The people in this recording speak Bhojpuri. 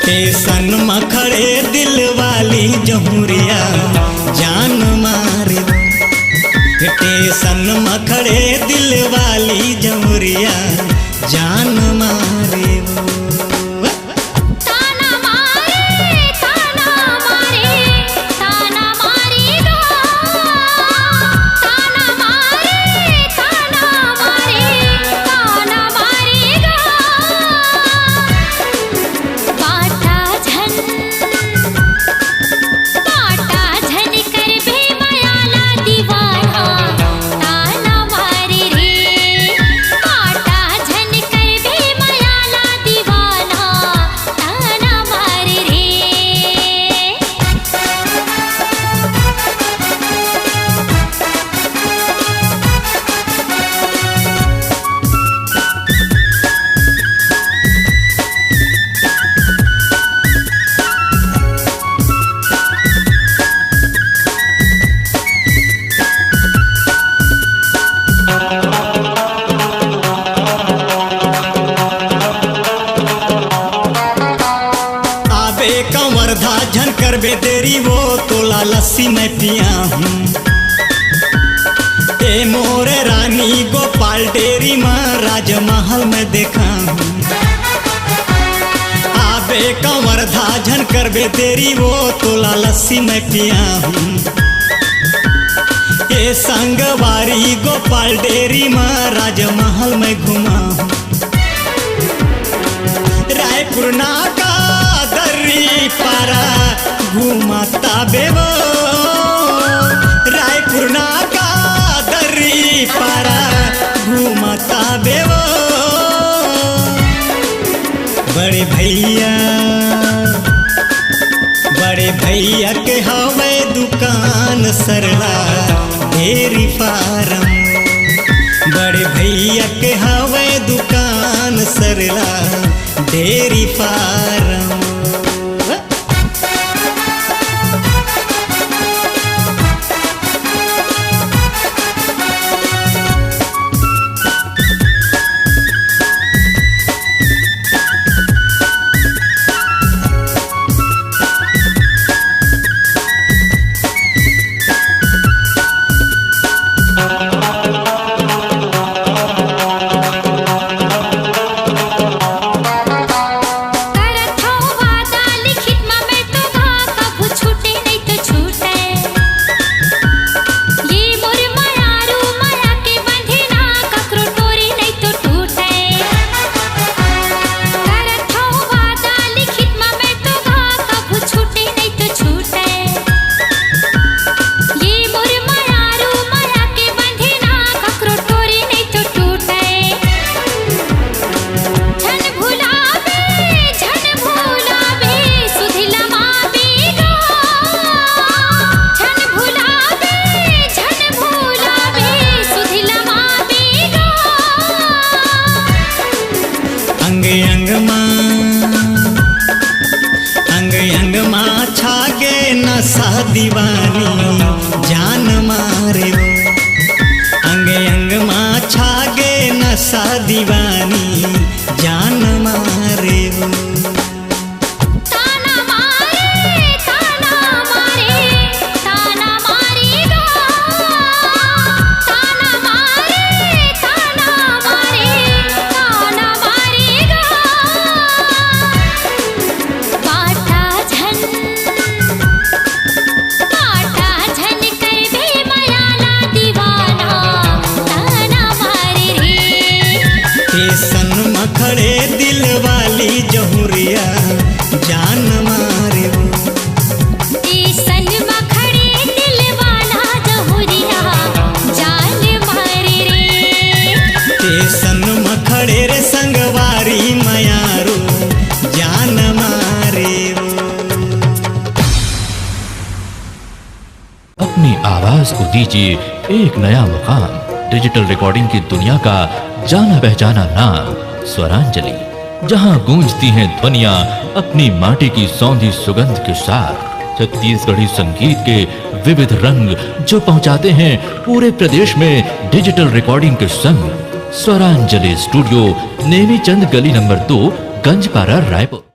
टेशन में खड़े दिल वाली जमुरिया जान मारे। टेशन में खड़े दिल वाली जमुरिया जान मारे। कंवरधा झन करबे तेरी वो तोला लस्सी मैं पिया हूँ। ए मोरे रानी गोपाल डेरी में राजमहल में देखा हूँ। आबे कंवरधा झन करबे तेरी वो तोला लस्सी मैं पिया हूँ। ए संगवारी गोपाल डेरी में राजमहल में घुमा हूँ। रायपुर नाका दर्री पारा घुमाता बेवो। रायपुर नाका दर्री पारा घुमाता बेवो। बड़े भैया के हवे दुकान सरला डेरी फार्म। बड़े भैया के हवे दुकान सरला डेरी फार्म। अंग माँ छागे नशा दीवानी जान मारे वो। अंग माँ छागे नशा दीवानी जान मारे वो। आवाज को दीजिए एक नया मुकाम। डिजिटल रिकॉर्डिंग की दुनिया का जाना पहचाना नाम स्वरांजलि, जहां गूंजती हैं ध्वनियां अपनी माटी की सौंधी सुगंध के साथ। छत्तीसगढ़ी संगीत के विविध रंग जो पहुंचाते हैं पूरे प्रदेश में डिजिटल रिकॉर्डिंग के संग। स्वरांजलि स्टूडियो, नेमीचंद गली नंबर 2, गंजपारा, रायपुर।